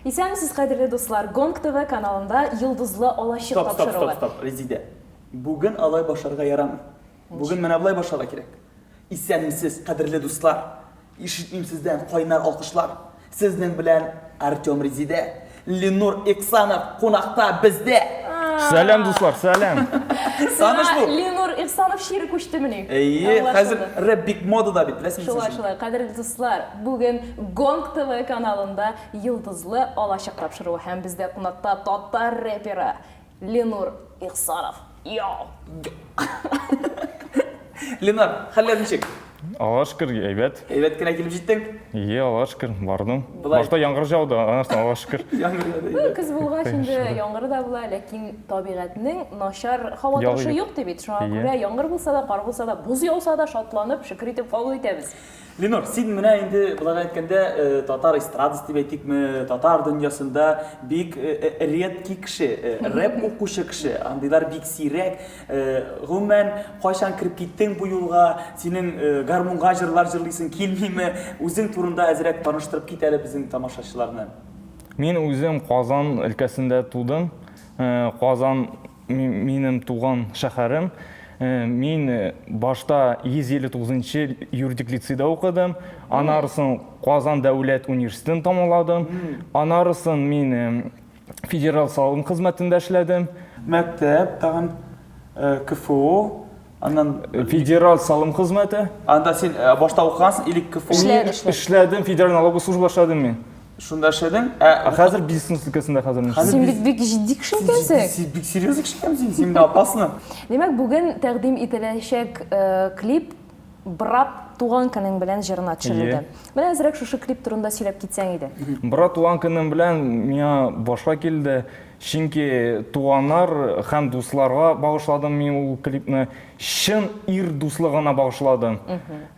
Исәнмесез, кадерле дуслар, Гонг ТВ каналында йылдызлы алачык тапшыруы. Стоп, Резиде. Бүген алай башарга ярамый. Бүген менә булай башарга кирәк. Исәнмесез, кадерле дуслар. Ишетмим сездән кайнар алкышлар. Сезнең белән Артем Резиде, Ленур Ихсанов кунакта бездә. Сәлам, дуслар, сәлам. Таныш бу. Ленур Ихсанов шире күчтеме? Хәзер рэп бик модада бит, беләсезме? Шулай, кадерле дуслар, бүген Гонг ТВ каналында йылдызлы алачык тапшыруы һәм бездә кунакта татар рэперы Ленур Ихсанов. Йо. Ленур, хәлләр ничек? Аллаға шүкір, әйбәт. Әйбәт кенә килеп җиттең? Аллаға шүкір, бардым. Былай. Башта яңгыр жауды, Аллаға шүкір. Көз булгач инде яңгыр да була, ләкин табигатьнең начар һава торышы юк дип бит. Шуңа күрә яңгыр булса да, кар булса да, буз яуса да шатланып, шөкер итеп кабул итәбез. Ленур, син менә инде булай әйткәндә татар эстрадасы дип әйтикме, татар дөньясында бик редки кеше, рэп укучы кеше, андыйлар бик сирәк. Гомумән, кайчан кирип киттең бу юлга, синең гармунга җырлар җырлыйсың килмиме? Үзең турында әзрәк таныштырып кит әле безнең тамашачыларны. Мен үзем Казан өлкәсендә тудым. Казан минем туган шәһәрем. Мин башта 159-нчы юридик лицейда укыдым. Анарысын Казан дәүләт университетын тамамладым. Анарысын мин федераль салым хезмәтендә эшләдем. Мәктәп, тагын КФО, аннан Федераль салым хезмәте. анда син башта укыгансың, или КФО? Эшләдем, федераль налоговый служба эшләдем мин. Шунда эшләдең? Хәзер бизнес өлкәсендә хәзер. Син бик җитди кеше икәнсең. Син бик серьезный кеше икәнсең, син дә опасны. Демәк, бүген тәкъдим ителәчәк клип Брат туган көнең белән җырына төшерелде. Менә әзрәк шушы клип турында сөйләп китсәң иде. Брат туган көнем белән миңа башка килде. Чөнки туганнар һәм дусларга багышладым мин ул клипны. Чын ир дуслыгына багышладым.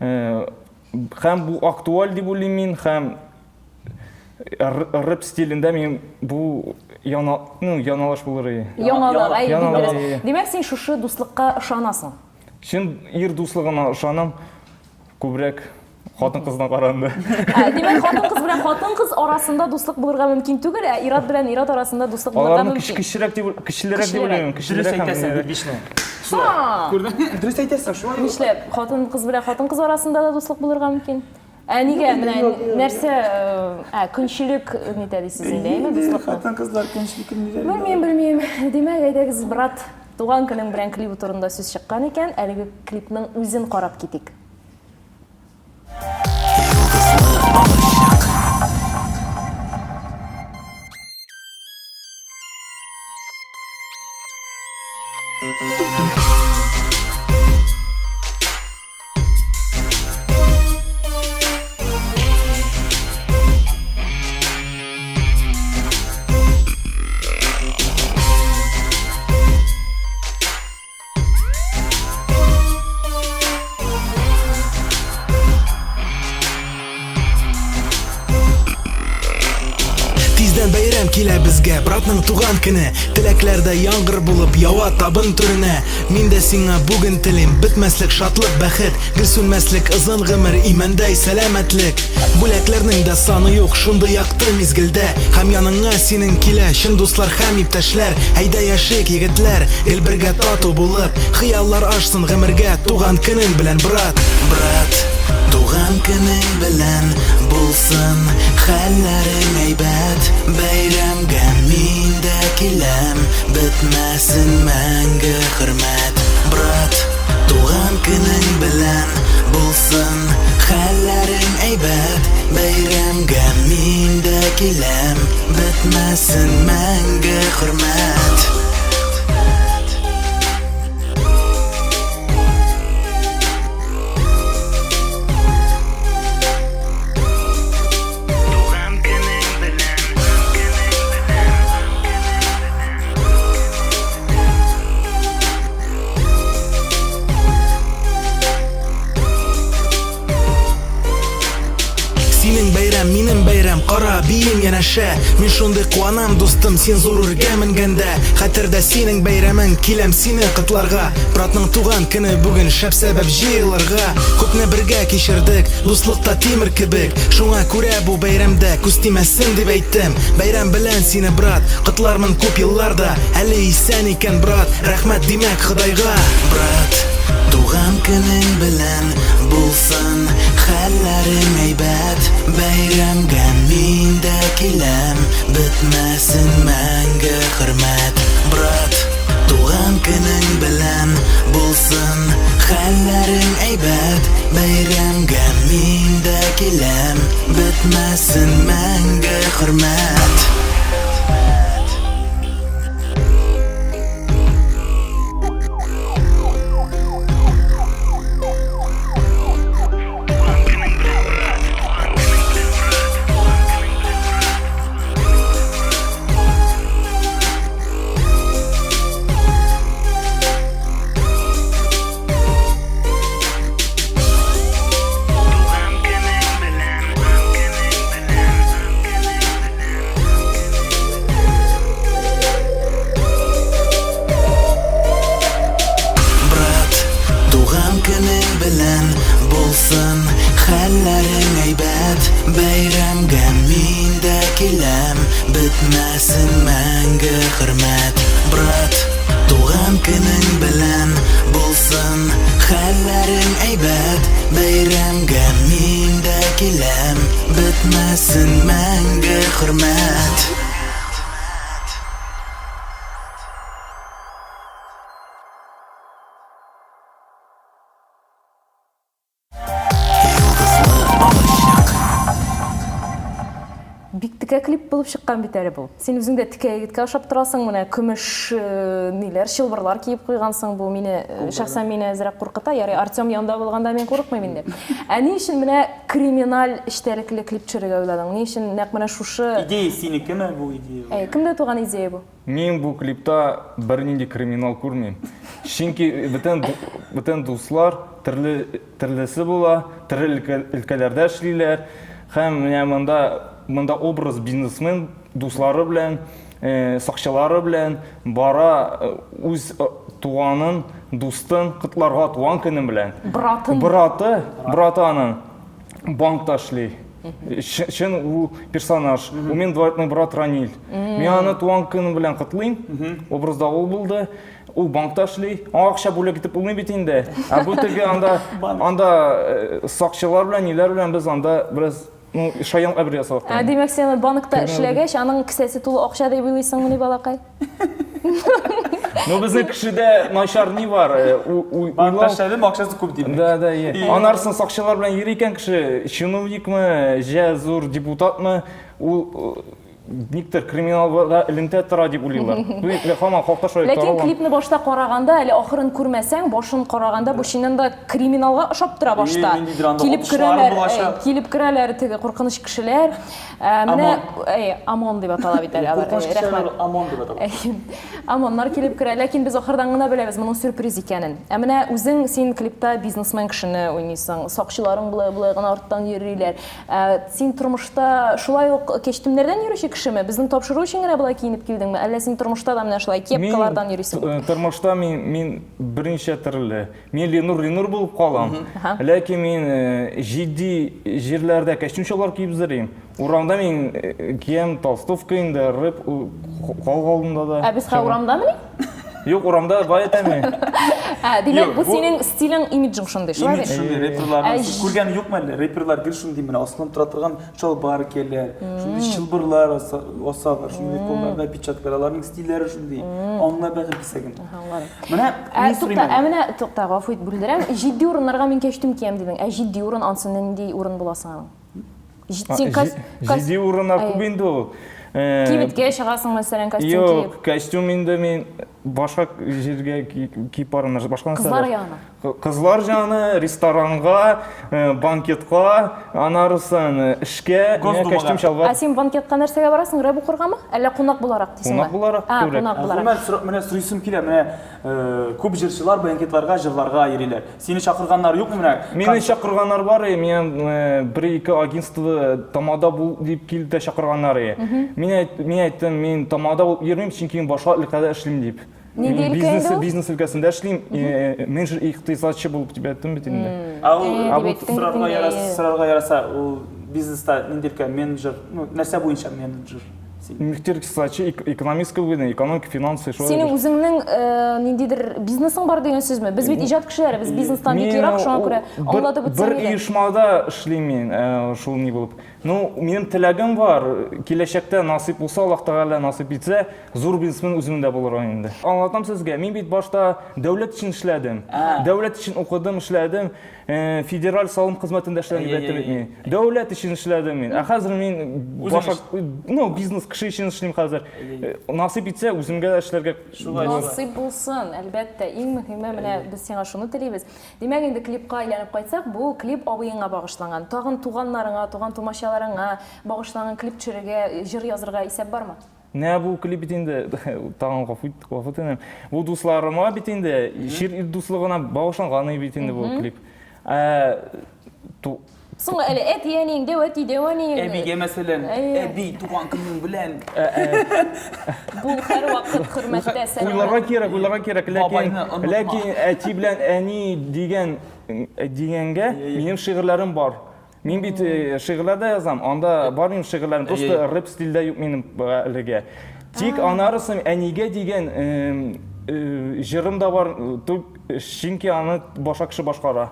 Һәм бу актуаль дип уйлыйм мин, һәм рэп стилендә мин бу яңалыш булыр. Яңалык. Демәк, син шушы дуслыкка ышанасың. Чын ир дуслыгына ышанам. Күбрәк хатын-кызга каранды. Демәк, хатын-кыз белән хатын-кыз арасында дуслык булырга мөмкин түгел, ир-ат белән ир-ат арасында дуслык булырга мөмкин. Кечерәк дип уйлыйм. Дөрес әйтәсең, бишне. Күрдең? Дөрес әйтәсең, шулай. Нишләп? Хатын-кыз белән хатын-кыз арасында да дуслык булырга мөмкин. Нигә менә нәрсә көнчелек нитә дисез инде, дуслыкны? Хатын-кызлар көнчелекне Белмим. Демәк, әйдәгез, брат, туган көнең белән клипы турында сүз чыккан икән, әлеге клипның үзен карап китик. Бәйрәм килә безгә, братның туган көне. Теләкләрдә яңгыр булып ява табын түренә. Мин дә сиңа бүген телим бетмәслек шатлык, бәхет, гел сүнмәслек озын гомер, имәндәй сәламәтлек. Бүләкләрнең дә саны юк шундый якты мизгелдә. Һәм яныңа синең килә чын дуслар һәм иптәшләр. Әйдә яшик егетләр, ел бергә тату булып, хыяллар ашсын гомергә туган көнең белән, брат. Брат, туган көнең белән булсын хәлләрең әйбәт. Бәйрәмгә мин дә киләм, бетмәсен мәңге хөрмәт. Брат, туган көнең белән булсын хәлләрең әйбәт. Бәйрәмгә мин дә киләм, бетмәсен мәңге хөрмәт. Минем бәйрәм, кара биим янәшә. Мин шундый куанам дустым син зур үргә менгәндә. Хәтердә синең бәйрәмең киләм сине котларга. Братның туган көне бүген шәп сәбәп җыелырга. Күпне бергә кичердек, дуслыкта тимер кебек. Шуңа күрә бу бәйрәмдә күз тимәсен дип әйттем. Бәйрәм белән сине брат, котлармын күп елларда. Әле исән икән брат, рәхмәт димәк Ходайга. Брат, туган көнең белән булсын хәлләрең әйбәт. Бәйрәмгә мин дә киләм, бетмәсен мәңге хөрмәт. Брат, туган көнең белән булсын хәлләрең әйбәт. Бәйрәмгә мин дә киләм, бетмәсен мәңге хөрмәт. Хәлләрең әйбәт, бәйрәмгә мин дә киләм, бетмәсен мәңге хөрмәт. Брат, туган көнең белән булсын хәлләрең әйбәт. Бәйрәмгә мин дә киләм, бетмәсен мәңге хөрмәт. Бик тикә клип булып чыккан бит әле бу. Син үзең дә тикә егеткә охшап торасың, менә көмеш ниләр, чылбырлар киеп куйгансың. Бу мине шәхсән мине әзрәк куркыта. Ярый, Артем янында булганда мен курыкмыйм инде. Ә ни өчен менә криминаль эчтәлекле клип төшерергә уйладың? Ни өчен нәкъ менә шушы Идея синекеме бу идея? Кемдә туган идея бу? Мин бу клипта бернинди криминал күрмим. Чөнки бөтен дуслар төрлесе була, төрле өлкәләрдә эшлиләр. Һәм менә монда образ бизнесмен дуслары белән, сакчылары белән бара үз туганын, дустын котларга туган көне белән. Браты аның банкта эшли. Чын ул персонаж. У мен двоюродный брат Ранил. Мин аны туган көне белән котлыйм. Образда ул булды. Ул банкта эшли. Акча бүләк итеп булмый бит инде. Ә бу теге анда сакчылар белән, ниләр белән без анда бераз шаян әбер ясап. Димәк, сен банкта эшләгәч, аның кесәсе тулы акча дип уйлыйсыңмы, балакай? Безнең кешедә начар ни бар? Банкта эшләдем, акчасы күп дип. Да. Анарсын сакчылар белән йөри икән кеше, чиновникмы, зур депутатмы, ул никтер криминалга элемтә тора дип уйлыйлар. Һаман халыкта шулай тора. Ләкин клипны башта караганда, әле ахырын күрмәсәң, башын караганда бу чиннән да криминалга ошап тора башта. Килеп керәләр теге куркыныч кешеләр. Менә ОМОН дип атала бит әле. Рәхмәт. ОМОН дип атала. ОМОНнар килеп керә, ләкин без ахырдан гына беләбез моның сюрприз икәнен. Менә үзең син клипта бизнесмен кешене уйныйсың, сакчыларың булай гына арттан йөриләр. Син тормышта шулай ук кечтемнәрдән йөрүче кешеме? Безнең тапшыру өчен генә булай киенеп килдеңме? Әллә син тормышта да менә шулай кепкалардан йөрисең? Тормышта мин беренче төрле. Мин Ленур булып калам. Ләкин мин җитди җирләрдә костюмчылар киеп йөрим. Урамда мин кием толстовка инде, рэп калганда да. Ә без урамдамы? Юк, урамда бай әйтәме. Димәк, бу синең стилең, имиджың шундый, шулай бит? Шундый рэперларны күргән юкмы әле? Рэперлар гел шундый менә аслан тора торган чалбар кияләр, шундый чылбырлар асалар, шундый колларда печаткаларның стильләре шундый. Аңла бәгы бисәгем. Менә тукта, гафу ит, бүлдерәм. Җитди урыннарга мин кәчтүм киям дидең. Ә җитди урын ансы нинди урын буласың аның? Җитди урыннар күп инде ул. Кибеткә чыгасың, мәсәлән, костюм киеп. Юк, костюм инде мин башка жерге киіп барыңдар, башка Кызлар нәрселер. ягына. Кызлар жаны ресторанга, банкетка, анарысын ішке, Госдумага. костюм А шалбар. сен банкетка нәрсәгә барасың? Рэп укыргамы? Әллә кунак буларак дисеңме? Кунак буларак, А, күбрәк. кунак буларак. Менә сұрайсым килә, менә күп җырчылар банкетларга, җырларга йөриләр. Сине чакырганнар юкмы менә? Мені шақырганнар бар, мен бір-екі агентство тамада бул деп келді де шақырганнар. Мен айттым, мен тамада болып йөрмим, чөнки башка өлкәдә эшлим дип. Не де өлкә инде ул? Бизнес өлкәсендә эшлим, менеджер икътисадчы булып дип әйттем бит инде. Ау дип әйттең сұрарга бит инде. яраса, сұрарга яраса, ул бизнеста ниндиркә менеджер, нәрсә буенча менеджер? Мектеп икътисадчы, экономистка бүген, экономика, финансы, шулай. Синең үзеңнең ниндидер бизнесың бар дигән сүзме? Без бит иҗат кешеләре, без бизнестан бик ерак, шуңа күрә аңлатып Бер үтсәң иде. оешмада эшлим мин, шул ни булып. Ну, минем теләгем бар, киләчәктә насыйп булса, Аллаһ Тәгалә насыйп итсә, зур бизнесмен үземдә булырга инде. Аңлатам сезгә, мин бит башта дәүләт өчен эшләдем. Дәүләт өчен укыдым, эшләдем. Федераль салым хезмәтендә эшләдем дип әйтеп мин. Дәүләт өчен эшләдем мин. Ә хәзер мин башка, бизнес кеше өчен эшлим хәзер. Насыйп итсә, үземгә эшләргә. Насыйп булсын, әлбәттә. Иң мөһиме менә без сиңа шуны телибез. Димәк, инде клипка әйләнеп кайтсак, бу клип абыеңа багышланган. Тагын туганнарыңа, туган тумачаларыңа багышланган клип төшерергә, җыр язырга исәп бармы? Не бу клип бит инде тагын гафу итәм. Бу дусларыма бит инде шир дуслыгына багышланган бит инде бу клип. Соң әле әтиянең, дәвәтинең. Әбигә мәсәлән, әби туган көнең белән. Бу һәр вакыт хөрмәттә Уйларга кирәк, Бабайны онытма. ләкин әти белән әни дигәнгә минем шигырьләрем бар. Мин бит шигырьләрдә язам, анда бар минем шигырьләрем, просто рэп стильдә юк минем әлегә. Тик анарысын әнигә дигән җырым да бар, чөнки аны башка кеше башкара.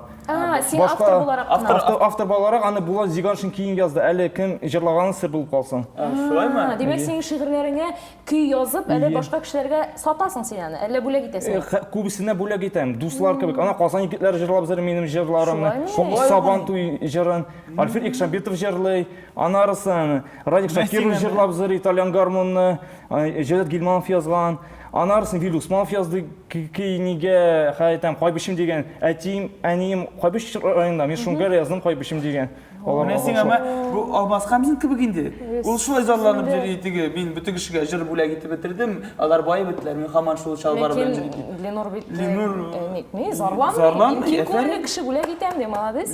Син автор буларак кына. Автор буларак аны Булат Зиганшин кейін язды, әле кем җырлаганы сер булып калсын. Шулаймы? Димәк, синең шигырьләреңә көй язып, әле башка кешеләргә сатасың син аны, әллә бүләк итәсең? Күбесенә бүләк итәм, дуслар кебек. Ана Казан егетләре җырлап зыр минем җырларымны. Шулаймы? Сабан туй җырын, Альфред Икшамбетов җырлый, анарысын Радик Шакиров җырлап зыр итальян гармонны, Җәләт Гилманов язган. Анарысын Вилли Усманов язды кейнигә, хәйтәм Кайбышым дигән, әтием, әнием Кайбыш районында, мен шуңга яздым Кайбышым дигән. Менә сиңа бу Алмаз Хамзин кебек инде. Ул шулай зарланып йөри теге, мин бөтен кешегә җыр бүләк итеп бетердем. Алар бай битләр, мин һаман шул чалбар белән җыр итим. Ләкин Ленор бит Ленор- зарланмый. әфәр. Күңелле кеше бүләк итәм ди, молодец.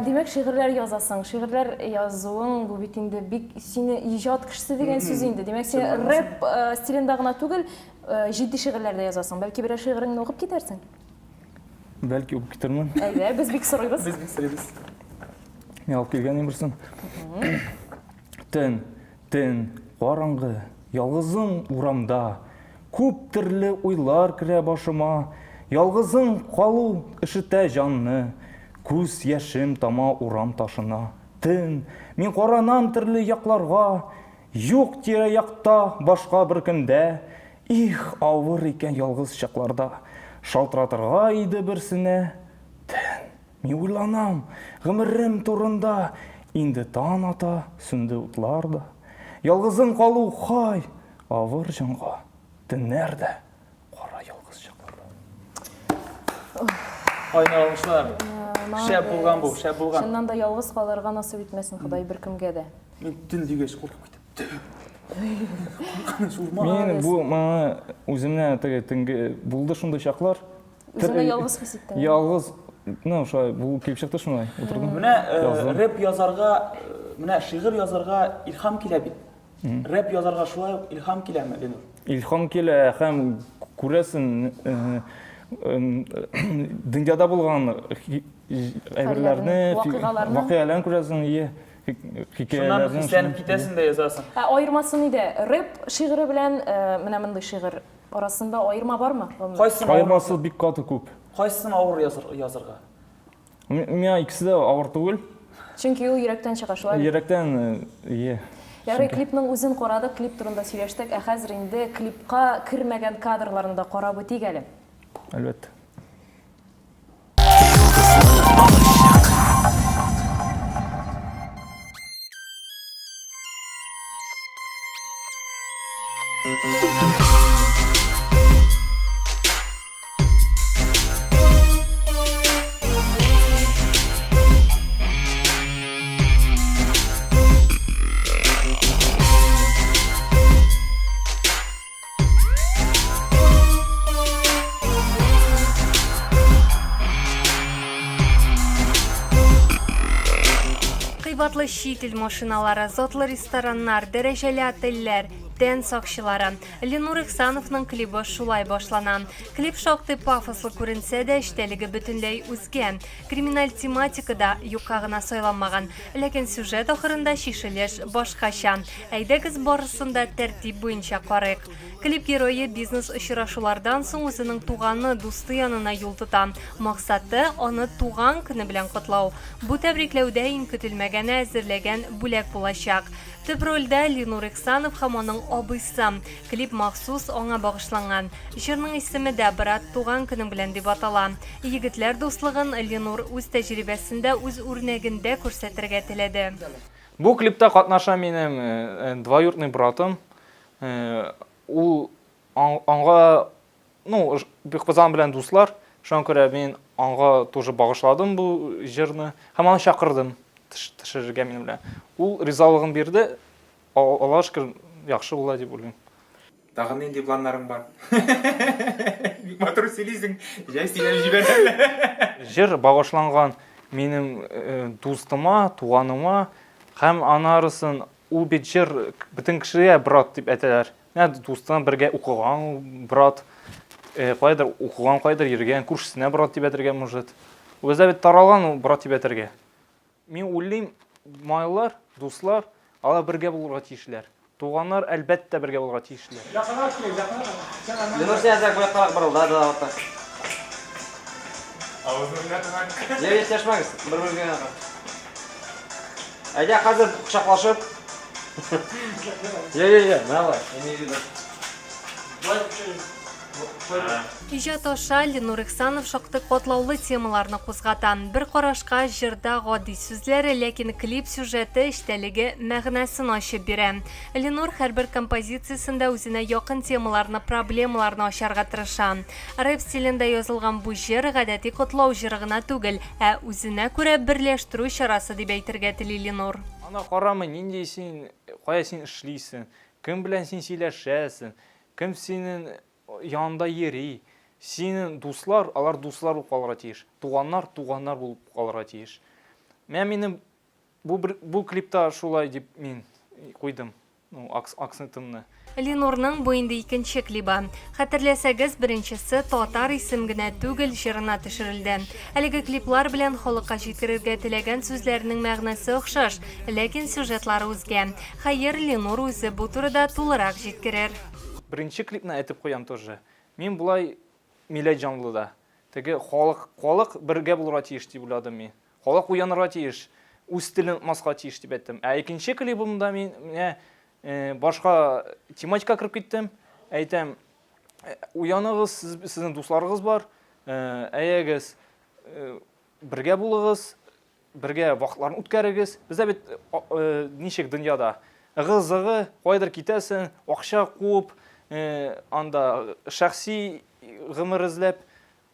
Димәк, шигырьләр язасың. Шигырьләр язуың бу бит инде бик сине иҗат кешесе дигән сүз инде. Димәк, син рэп стилендә гына түгел, җитди шигырьләр дә язасың. Бәлки берәр шигыреңне укып китәрсең. Бәлки укып китермен. Әйдә, без бик сорыйбыз. Без бик сорыйбыз. Мен алып келген емірсін. Тін, қараңғы, ялғызым урамда, көп түрлі ойлар кірә башыма, ялғызым қалу ішіте жанны, көз яшым тама урам ташына. Тін, мен қаранам түрлі яқларға, жоқ тире яқта башқа бір кімдә, их, ауыр екен ялғыз шақларда, шалтыратырға иді бірсіне. Тін, мен ойланам, ғымырым турында, инде таң ата, сүнді ұтларда. Ялғызым қалу қай, авыр жанға, тінерді, қара ялғыз шақларда. Айна алышлар. Шәп булган бу, шәп булган. Шуннан да ялгыз калырга насыйп итмәсен Ходай бер кемгә дә. Мин төн дигәч куркып китәм. Мен бу маңа үземнән төнге булды шундай чаклар. Үзеңне ялгыз хис иттең. Ялгыз, шулай, бу килеп чыкты шулай, утырдым. Менә рэп язарга, менә шигырь язарга илһам килә бит. Рэп язарга шулай ук илһам киләме, Ленур? Илһам килә һәм күрәсен дөньяда булган әйберләрне, вакыйгаларны күрәсен, Шуннан хикәяләрне. хисләнеп китәсен дә язасың. Аермасы нидә? Рэп шигыре белән менә мондый шигырь арасында аерма бармы? Аермасы бик каты күп. Кайсын авыр язарга? Миңа икесе дә авыр түгел. Чөнки ул йөрәктән чыга шулай. Йөрәктән, Ярый, клипның үзен карадык, клип турында сөйләштек, ә хәзер инде клипка кермәгән кадрларны да карап үтик әле. Әлбәттә. кыйбатлы чит ил машиналары, затлы рестораннар, дәрәҗәле отельләр, тән сакчылары. Ленур Ихсановның клибы шулай башлана. Клип шактый пафослы күренсә дә, эчтәлеге бөтенләй үзгә. Криминаль тематикада юкка гына сайланмаган, ләкин сюжет ахырында шишелеш башкача. Әйдәгез барысын да тәртип буенча карыйк. Клип герое бизнес очрашулардан соң үзенең туганы, дусты янына юл тота. Максаты аны туган көне белән котлау. Бу тәбрикләүдә иң көтелмәгәне әзерләгән бүләк булачак. Төп рольдә Ленур Ихсанов һәм аның абыйсы. Клип махсус аңа багышланган. Җырның исеме дә брат туган көне белән дип атала. Егетләр дуслыгын Ленур үз тәҗрибәсендә, үз үрнәгендә күрсәтергә теләде. Бу клипта катнаша минем двоюродный братым. Ул аңа, бик белән дуслар. Шуңа күрә мин аңа тоже багышладым бу җырны һәм аны чакырдым төшерергә минем белән. Ул ризалыгын бирде. Аллаһка шөкер, яхшы була дип уйлыйм. Тагын нинди планнарың бар? Бик матур сөйлисең, җай сөйләп җибәрәләр. Җыр багышланган минем дустыма, туганыма һәм анарысын ул бит җыр бөтен кешегә брат дип әйтәләр. Дустан бергә укыган брат, кайдыр укыган, кайдыр йөргән, күршесенә брат дип әйтергә может. Үзләр бит таралган брат дип әйтергә. Мин уйлыйм, майлар, дуслар, алар бергә булырга тиешләр. Туганнар әлбәттә бергә булырга тиешләр. Ленур сен әзәк буя карак барылды, да атта. Авызыңа тыңлап. Җәй яшмәгез, бер-берегә. Әйдә хәзер кочаклашып. Давай. Иҗат аша Ленур Ихсанов шактый катлаулы темаларны кузгата. Бер карашка җырда гади сүзләре, ләкин клип сюжеты эчтәлеге мәгънәсен ачып бирә. Ленур һәрбер композициясендә үзенә якын темаларны, проблемаларны ачарга тырыша. Рэп стилендә язылган бу җыр гадәти котлау җыры гына түгел, ә үзенә күрә берләштерү чарасы дип әйтергә тели Ленур. Ана карама, нинди син, кая син эшлисең, кем белән син сөйләшәсең, кем синең янында йөри. Синең дуслар, алар дуслар булып калырга тиеш. Туганнар булып калырга тиеш. Минем бу клипта шулай дип мин куйдым, акцентымны. Ленурның бу инде икенче клибы. Хәтерләсәгез, беренчесе татар исем генә түгел җырына төшерелде. Әлеге клиплар белән халыкка җиткерергә теләгән сүзләрнең мәгънәсе охшаш, ләкин сюжетлары үзгә. Хәер, Ленур үзе бу турыда тулырак җиткерер. Беренче клипны әйтеп куям тоже. Мин булай милләт җанлыда. Теге халык бергә булырга тиеш дип уйладым мин. Халык уянырга тиеш, үз телен маска тиеш дип әйттем. Ә икенче клибымда мин башка тематика кирип киттем. Әйтәм, уяныгыз, сезнең дусларыгыз бар, әйегез бергә булыгыз, бергә вакытларны үткәрегез. Бездә бит ничек дөньяда ыгы-зыгы, кайдыр китәсең, акча куып, анда шәхси гомер эзләп,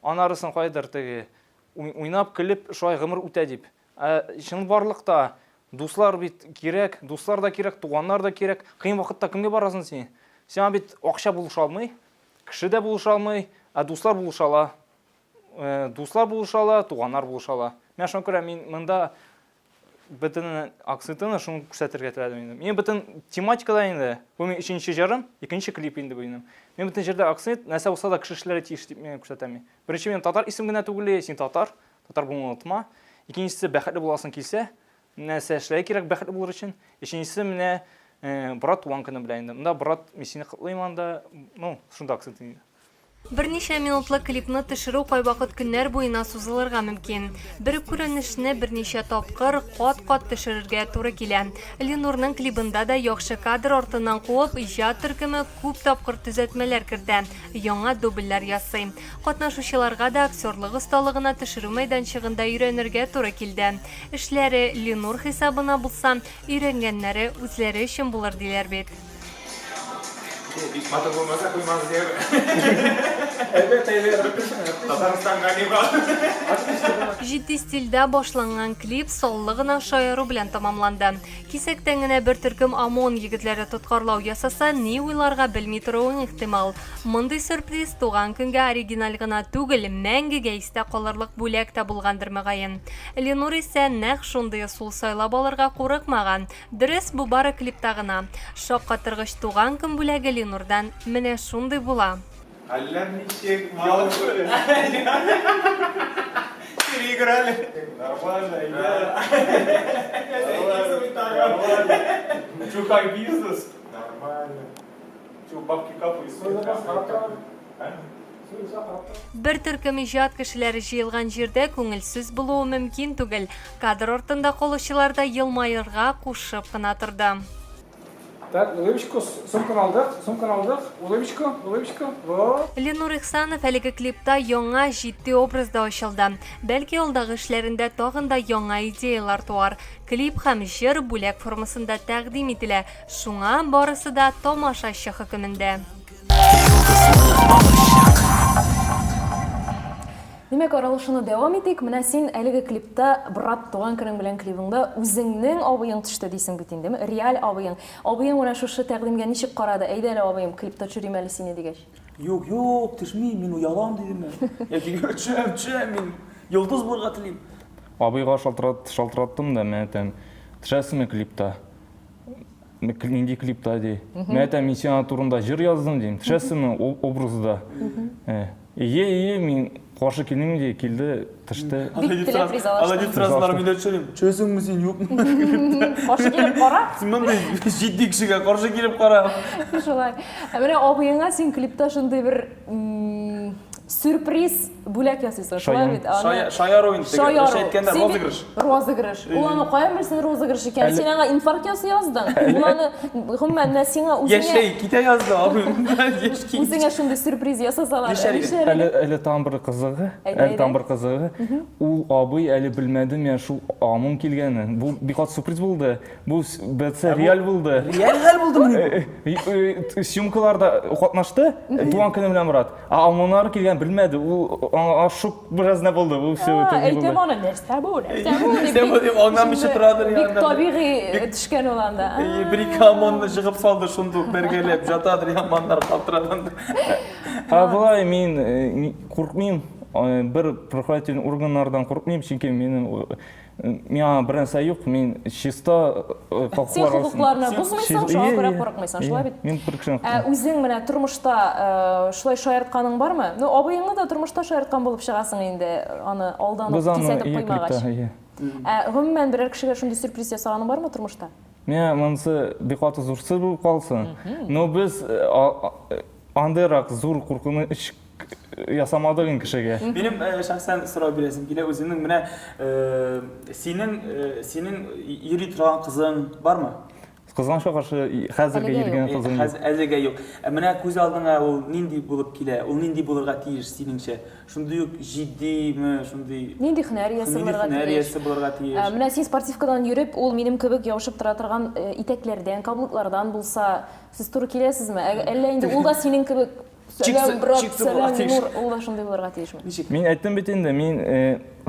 анарысын кайдыр теге уйнап, көлеп, шулай гомер үтә дип. Чын барлыкта дуслар бит кирәк, дуслар да кирәк, туганнар да кирәк. Кыен вакытта кемгә барасың син? Син бит акча булыша алмый, кеше дә булыша алмый, дуслар булышала. Дуслар булышала, туганнар булышала. Мен шуңа күрә мин монда бөтен акцентны шуны күрсәтергә теләдем. Мин бөтен тематикада инде, бу минем икенче җырым, икенче клип инде бу минем. Мен бөтен җырда акцент нәрсә булса да кешеләр тиеш дип мен күрсәтәм. Беренче мен татар исем генә түгел, син татар булуны онытма. Икенчесе бәхетле буласың килсә, нәрсә эшләргә кирәк бәхетле булыр өчен. Икенчесе менә брат туган көне белән инде. Монда брат мин сине котлыйм анда, шунда акцент инде. Берничә минутлык клипны төшерү кайвакыт көннәр буена сузылырга мөмкин. Бер күренешне берничә тапкыр кат-кат төшерергә туры килә. Ленурның клибында да яхшы кадр артыннан куып, иҗат төркеме күп тапкыр төзәтмәләр кертә, яңа дубльләр ясый. Катнашучыларга да актерлык осталыгына төшерү мәйданчыгында өйрәнергә туры килде. Эшләре Ленур хисабына булса, өйрәнгәннәре үзләре өчен булыр диләр бит. Бик матур булмаса куймагыз дип. Татарстанга не бар. Җитди стильдә башланган клип соллы гына шаяру белән тамамланды. Кисәктән генә бер төркем ОМОН егетләре тоткарлау ясаса, ни уйларга белми торуың ихтимал. Мондый сюрприз туган көнгә оригиналь гына түгел, мәңгегә истә калырлык бүләк тә булгандыр мөгаен. Ленур исә нәкъ шундый сул сайлап алырга курыкмаган. Дөрес, бу бары клипта гына. Шаккатыргыч туган көн бүләге Ленурдан менә шундый була. Аллар ничек мал. Играли. Нормально, Чё, как бизнес? Нормально. Чё, бабки капают? Бер төркем иҗат кешеләре җыелган җирдә күңелсез булуы мөмкин түгел. Кадр артында калучылар да елмаерга кушып кына торды. Так, улыбочку, сумканы алдык, улыбочку, вот. Ленур Ихсанов әлеге клипта яңа җитди образда ачылды. Бәлки алдагы эшләрендә тагын да яңа идеялар туар. Клип һәм җыр бүләк формасында тәкъдим ителә. Шуңа барысы да тамашачы хөкемендә. Демәк, аралашуны дәвам итик. Менә син әлеге клипта брат туган көнең белән клибыңда үзеңнең абыең төште дисең бит инде. Реаль абыең. Абыең менә шушы тәкъдимгә ничек карады? Әйдә әле абыем, клипта төшерим әле сине дигәч. Юк, төшми, мин уялам дидем. Яки төшәм, мин йолдыз булырга телим. Абыйга шалтыраттым да, мен әйтәм, төшәсеңме клипта? Нинди клипта ди. Мен әйтәм, мин сиңа турында җыр яздым дим. Төшәсеңме образда? Мин каршы килдем ди, килде, төште. Ала дип торасыңар, мин дә төшерим. Төшәсеңме син, юкмы? Каршы килеп кара. Син мондай җитди кешегә каршы килеп кара. Шулай. Менә абыеңа син клипта шундый бер сюрприз бүләк ясыйсың. Шулай бит. Шаяр ойын, әйткәндә розыгрыш. Розыгрыш. Ул аны каян белсен розыгрыш икән? Син аңа инфаркт яздың. Ул аны гомумән сиңа үзеңә Яшәй, китә язды абыем. үзеңә шундый сюрприз ясасалар. Әле там бер кызыгы. Ул абый әле белмәде мен шул амын килгәнен. Бу бик кат сюрприз булды. Бу бәтсә реаль булды. Реаль хәл булдымы? Съемкаларда катнашты, туган көне белән брат. Амыннар килгән белмәде. Ул ашып бераз не булды. Бу все это булды. Әйтәм аны, нәрсә бу? Сен бу дип аңлап мишә торадыр Бик табигый төшкән ул анда. Бер-ике амонны җыгып салды, шундук бергәләп жатадыр, яманнар калтыраганды. Булай, мин куркмыйм. Бер правоохранительный органнардан куркмыйм, чөнки миңа бер нәрсә юк, мин чисто Син хукукларны бузмыйсың, шуңа күрә курыкмыйсың, шулай бит. Мин бер кешене Үзең менә тормышта шулай шаяртканың бармы? Ну, абыеңны да тормышта шаярткан булып чыгасың инде, аны алдан кисәтеп куймагач. Гомумән берәр кешегә шундый сюрприз ясаганың бармы тормышта? Мен монысы бик каты зурсыз булып калсын. Но без андайрак зур куркыныч ясамадык кешегә. Минем шәхсән сорау бирәсем килә, үзеңнең менә синең йөри торган кызың бармы? Кызганча каршы хәзергә йөргән кызым. Хәзергә юк. Менә күз алдыңа ул нинди булып килә? Ул нинди булырга тиеш синеңчә? Шундый ук җитдиме, шундый Нинди һөнәриясе булырга тиеш? Менә син спортивкадан йөреп, ул минем кебек явышып тора торган итәкләрдән, каблуклардан булса, сез туры киләсезме? Әллә инде ул да синең кебек Сәлам, брат, сәлам, Нур, ул да шундый булырга тиешме? Мин әйттем бит инде, мин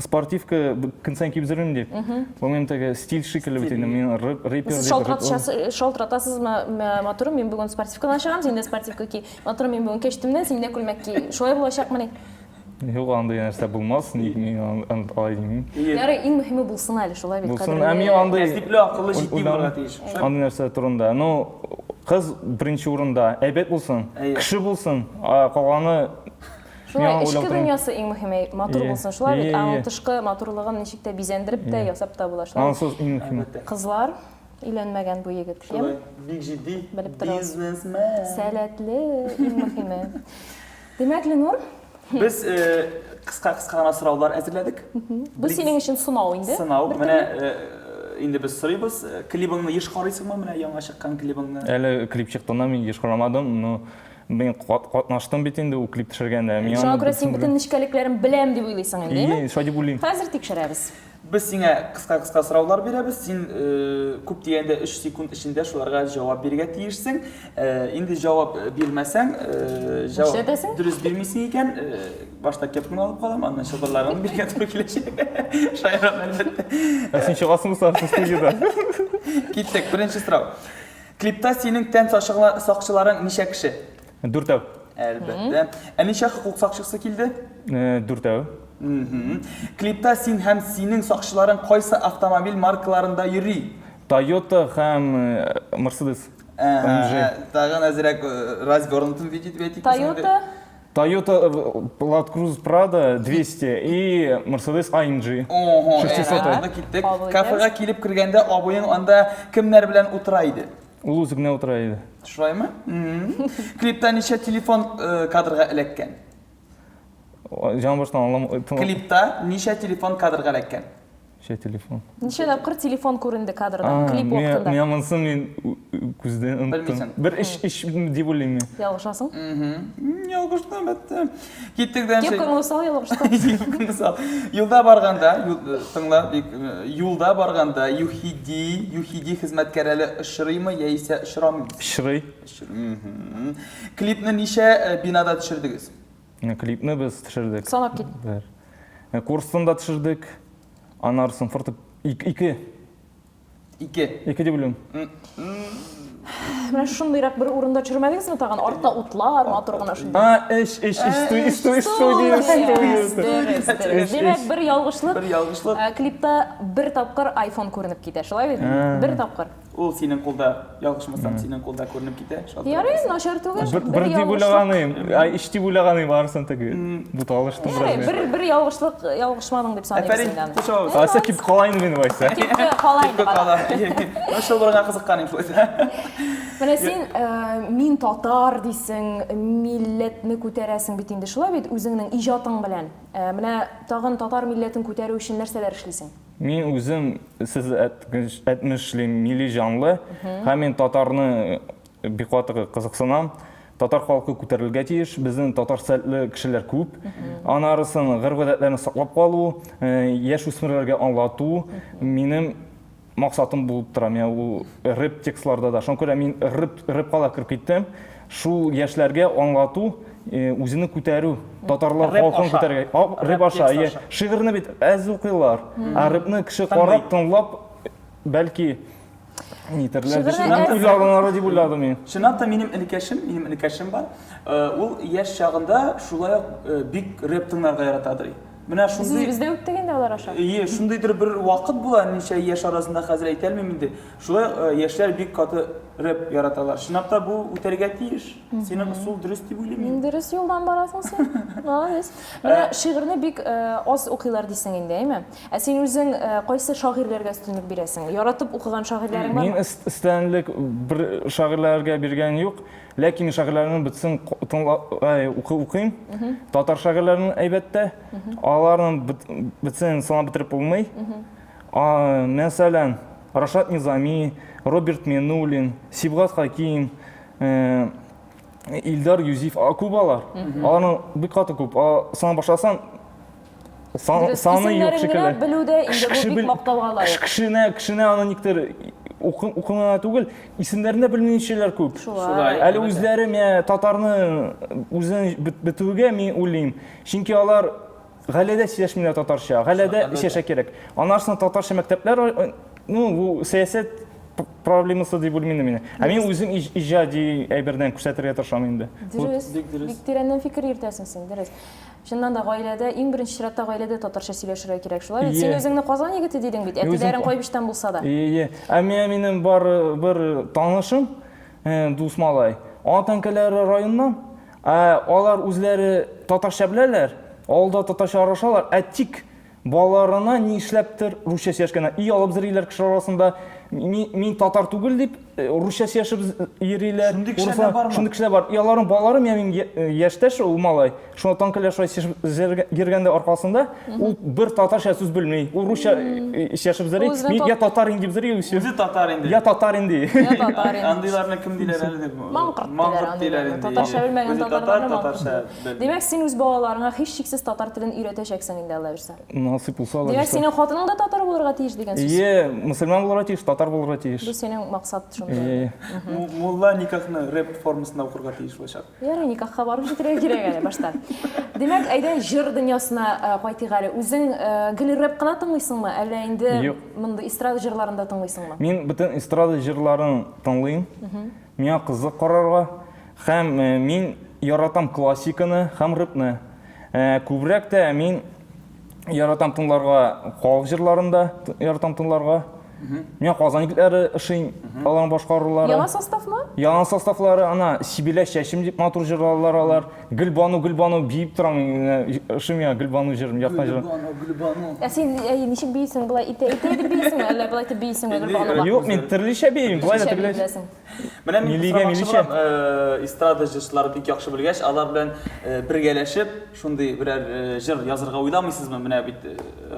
спортивка көнсән киеп йөрим дип. Бу минем теге стиль шикелле бит инде, мин рэпер дип. Шалтыратасызмы, матурым, мин бүген спортивкадан чыгам, син дә спортивка ки. Матурым, мин бүген кечтемнән, син дә күлмәк ки. Шулай булачакмыни? Юк, андай нәрсә булмас, ник мин алай димим. Ярый, иң мөһиме булсын әле, шулай бит. Булсын, мин андай типле, акыллы, җитди булырга тиеш. Андай нәрсә турында. Ну, кыз беренче урында, әйбәт булсын, кеше булсын, калганы шулай ичке дөньясы иң мөһиме, матур булсын, шулай бит. Аның тышкы матурлыгын ничек тә бизәндереп тә ясап та була, шулай. Ансыз иң мөһиме. Кызлар өйләнмәгән бу егет, шулай бик җитди бизнесмен. Сәләтле, иң мөһиме. Демәк, Ленур, без кыска гына сораулар әзерләдек. Бу синең өчен сынау инде. Сынау. Менә инде без сорыйбыз, клибыңны еш карыйсыңмы, менә яңа чыккан клибыңны? Әле клип чыктığında мин еш карамадым, но мен катнаштым бит инде ул клип төшергәндә. Шуңа күрә син бөтен нечкәлекләрен беләм дип уйлыйсың инде. Шулай дип уйлыйм. Хәзер тикшерәбез. Biz сиңа кыска сораулар бирәбез. Син күп дигәндә 3 секунд эчендә шуларга җавап бирергә тиешсең. Инде җавап бирмәсәң, җавап дөрес бирмисең икән, башта кепканы алып калам, аннан шыбырларыңны биргә туры киләчәк. Шайран әлбәттә. Син чыгасың сарсыз студияда. Киттек, беренче сорау. Клипта синең тән сакчыларың ничә кеше? 4 Әлбәттә. Ә ничә хукук сакчысы килде? 4 Клипта син һәм синең сакчыларың кайсы автомобиль маркаларында йөри? Toyota һәм Mercedes. Тагын әзрәк развернутым видеть бетик. Toyota Land Cruiser Prado 200 и Mercedes AMG. 600. Киттек. Кафега килеп кергәндә абыең анда кемнәр белән утыра иде? Ул үзе генә утыра иде. Шулаймы? Клипта ничә телефон кадрга эләккән? Җан баштан аңламый. Клипта ничә телефон кадрга эләккән? Телефон. Ничә тапкыр телефон күренде кадрда, клип вакытында. Мен монсын мен күздән Белмисең. Бер эш дип уйлыйм. Ялгышасың? Ялгышты, бәттә. Киттек Кепканы усал ялгышты. Мисал, юлда барганда, тыңла, юлда барганда юхиди хезмәткәрләре очрыймы яисә очрамый? Шырый. Клипны ничә бинада төшердегез? Клипны без төшердек. Санап кит. Курсында төшердек. Анарсын фортеп 2 дип уйлыйм. Менә шундыйрак бер урында төшермәдегезме тагын? Артта утлар, матур гына шундай. Студия. Димәк, бер ялгышлык. Бер ялгышлык. Клипта бер тапкыр iPhone күренеп китә, шулай бит? Бер тапкыр. Ул синең кулда, ялгышмасам, синең кулда күренеп китә. Ярый, начар түгел. Бер дип уйлаганым, ич дип уйлаганым барсын теге. Бу талыштым Ярый, бер ялгышлык, ялгышмадың дип саныйм синдән. Аса кип калайны мен вайса. Кипке калайны. Машал барга кызыкканым шулай. Менә син мин татар дисең, милләтне күтәрәсең бит инде, шулай бит үзеңнең иҗатың белән. Менә тагын татар милләтен күтәрү өчен нәрсәләр эшлисең? Мен үзем сез әйтмешле милли җанлы һәм мен татарны бик каты кызыксынам. Татар халкы күтәрелгә тиеш, безнең татар сәлле кешеләр күп. Анарысын гыргыдатларны саклап калу, яшь үсмерләргә аңлату минем максатым булып тора. Мен ул рэп текстларда да, шуңа күрә мин рэпка киреп киттем. Шул яшьләргә аңлату, үзене күтәрү, татарлар халкын күтәргә. Рэп аша, шигырьне бит әз укыйлар. Рэпне кеше карап, тыңлап, бәлки нитерләр уйлаганнар дип уйладым мин. Чынлап та минем энекәшем бар. Ул яшь чагында шулай бик рэп тыңларга яратадыр. Менә шундый Бездә үтте инде алар аша. Шундыйдыр бер вакыт була, ничә яшь арасында хәзер әйтә алмыйм инде. Шулай яшьләр бик каты рэп яраталар. Чынлап та бу үтәргә тиеш. Синең усул дөрес дип уйлыйм. Мин дөрес юлдан барасың син. Молодец. Менә шигырьне бик аз укыйлар дисең инде, әйме? Ә син үзең кайсы шагыйрьләргә үстенлек бирәсең? Яратып укыган шагыйрьләрең бармы? Мин истәнлек бер шагыйрьләргә биргән юк, ләкин шагыйрьләрне битсен укыйм. Татар шагыйрьләрен әйбәттә, аларның битсен сана бетереп булмый. Мәсәлән, Рашат Низами, Роберт Менулин, Сибгат Хаким, Илдар Юзиф, күбалар. Аларның бик каты күп. Сана башласаң, саны юк шикелле. Белүдә инде бу бик мактауга лаек. Кешене аны никтер укымына түгел, исемнәрне белмәүчеләр күп. Әле үзләре мен татарны үзен бетүгә мин уйлыйм. Чөнки алар галәдә сөйләшмиләр татарча, галәдә сөйләшә кирәк. Анарсын татарча мәктәпләр, бу сәясәт проблемасы дип уйлыйм мин. Ә мин үзем иҗади әйбердән күрсәтергә тырышам инде. Дөрес. Бик тирәннән фикер йөртәсең син, дөрес. Чыннан да гаиләдә, иң беренче чиратта гаиләдә татарча сөйләшергә кирәк, шулай. Син үзеңне Казан егете дидең бит, әтиләрең кайбыштан булса да. Ә минем бар бер танышым, дус малай, Антанкәләр районыннан, алар үзләре татарча беләләр, алда татарча арашалар, тик балаларына ни эшләптер русча сөйләшкәннәр. Алып зөриләр кеше арасында мин татар түгел дип Rusça yaşayıp yeriler. Şunday kişiler var mı? Şunday kişiler var. Yaların bağları men yaştaş o malay. Şuna tankalar girgende arkasında o bir tatarcha söz bilmey. O Rusça yaşayıp zeri. Men ya tatar indi bizeri O'zi tatar endi. ya tatar indi. Ya tatar endi. Andilarni kim deylar hali deb. Manqurt deylar endi. Tatarcha bilmegen tatarlarni tatarcha. Demek sen öz balalarına hiç şeksiz tatar tilini öğreteceksin indi Allah bilsa. Nasip olsa Allah. Demek senin xotining da tatar bulurga tiyiş degan söz. Iye, musulmon bo'lurga tiyish, tatar bo'lurga tiyish. Bu senin maksat şunda. Mulla nikahni rap formasida o'qirga tegish bo'ladi. Yara nikahga barib jitirga kerak әле başta. Demek aydan jir dünyasına qaytыйк әле. Үзең гел rap кына тыңлыйсыңмы, әллә инде Юк. монда эстрада җырларында тыңлыйсыңмы? Мен бүтін эстрада жырларын тыңлайм. Миңа кызык карарга һәм мин яратам классиканы һәм рэпны. Күбрәк тә мин яратам тыңларга халык җырларында яратам тыңларга. Мен Казан егетләре ышын аларның башкарулары. Яңа составмы? Яңа составлары ана Сибилә чәчим дип матур җырлар алар. Гөлбану биеп торам. Ышым я Гөлбану җырым якын җыр. Гүлбану. Сен ничек бийсең булай ите дип бийсеңме, әллә булай итеп бийсеңме Гөлбану? Юк, мен төрлечә бейим. Булай да тегеләс. Менә мин Милигә, миличә. эстрада җырчылары бик яхшы белгәч, алар белән бергәләшеп, шундый берәр җыр язырга уйламыйсызмы? Менә бит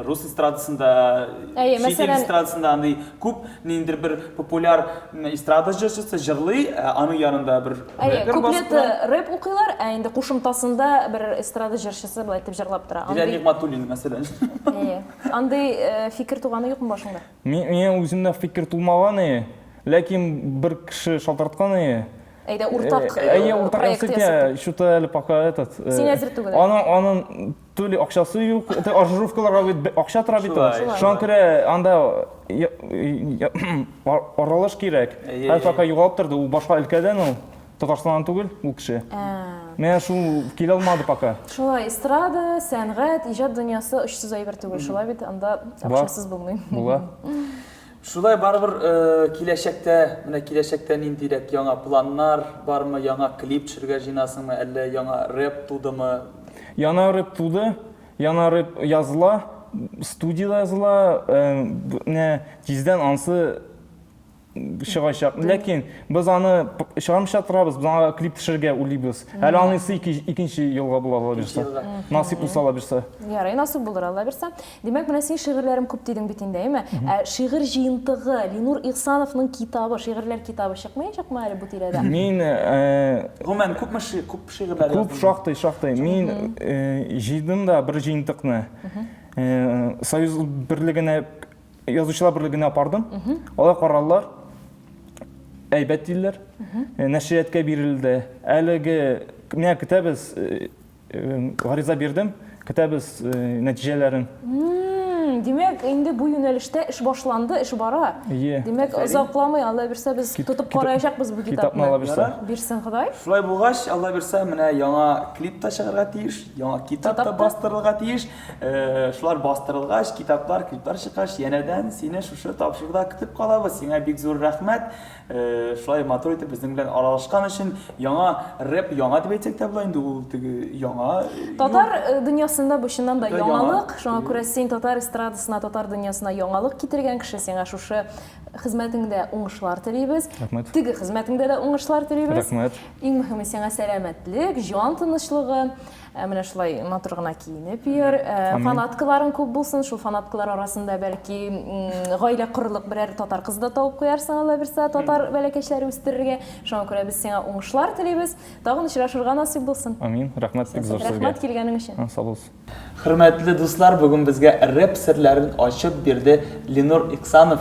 рус эстрадасында, шәһәр эстрадасында андый күп ниндир бер популяр эстрада җырчысы җырлый, аның янында бер Куплет рэп укыйлар, ә инде кушымтасында бер эстрада җырчысы булай итеп җырлап тора. Дилә Нигъмәтуллин мәсәлән. Андый фикер туганы юкмы башыңда? Мен үземдә фикер тулмаган, ләкин бер кеше шалтырткан. Әйдә уртак уртак проект ясый, что-то әле пока этот. Син әзер түгел. Аның төрле акчасы юк, ажировкаларга бит акча тора бит. Шуңа күрә анда аралаш кирәк. Һәм пока югалып торды, ул башка өлкәдән ул. Татарстаннан түгел ул кеше. Мен шул килә алмады пока. Шулай эстрада, сәнгать, иҗат дөньясы очсыз әйбер түгел. Шулай бит анда акчасыз булмый. Була. Шулай барыбер киләчәктә, менә киләчәктә ниндирәк яңа планнар бармы, яңа клип төшергә җыйнасыңмы, әллә яңа рэп тудымы? Яңа рэп туды, яңа рэп языла, студияда языла, тиздән ансы чыгачак. Ләкин без аны чыгармыйча торабыз, без аны клип төшергә уйлыйбыз. Әле анысы икенче елга була алабызса. Насип булса алабызса. Ярый, насип булыр Алла бирсә. Димәк, менә син шигырьләрем күп дидең бит инде, әйме? Шигырь җыентыгы, Ленур Ихсановның китабы, шигырьләр китабы чыкмаячакмы әле бу тирәдә? Мин Гомән күп шигырьләр яздым. күп шактый. Мин җыйдым да бер җыентыкны. Союз берлегенә, язучылар берлегенә апардым. Алар каралар. Әйбәт диләр. Нәшрияткә бирелде. Әлеге менә китабыз гариза бирдем. Китабыз нәтиҗәләрен. Димәк, инде бу юнәлештә эш башланды, эш бара. Димәк, озакламый Алла бирсә без тотып караячакбыз бу китапны. Бирсен Ходай. Шулай булгач, Алла бирсә, менә яңа клип та чыгарга тиеш, яңа китап та бастырылга тиеш. Шулар бастырылгач, китаплар, клиплар чыккач, янәдән сине шушы тапшыруда көтеп калабыз. Сиңа бик зур рәхмәт. Шулай матур итеп безнең белән аралашкан өчен, яңа рэп, яңа дип әйтсәк тә була инде ул теге яңа. Татар дөньясында бу чыннан да яңалык. Шуңа күрә син татар эстрадасына, татар дөньясына яңалык китергән кеше, сиңа шушы хезмәтеңдә уңышлар телибез. Теге хезмәтеңдә дә уңышлар телибез. Иң мөһиме сиңа сәламәтлек, җан тынычлыгы. Менә шулай матур гына киенеп йөр. Фанаткаларың күп булсын. Шул фанаткалар арасында бәлки гаилә корырлык берәр татар кызы да табып куярсың, Алла бирсә, татар бәләкәчләре үстерергә. Шуңа күрә без сиңа уңышлар телибез. Тагын очрашырга насыйп булсын. Амин. Рәхмәт бик зур сезгә. Рәхмәт килгәнең өчен. Сау булсын. Хөрмәтле дуслар, бүген безгә рэп серләрен ачып бирде Ленур Ихсанов.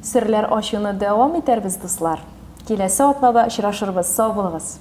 Серләр ачуны дәвам итәрбез, дуслар. Киләсе атнада очрашырбыз. Сау булыгыз.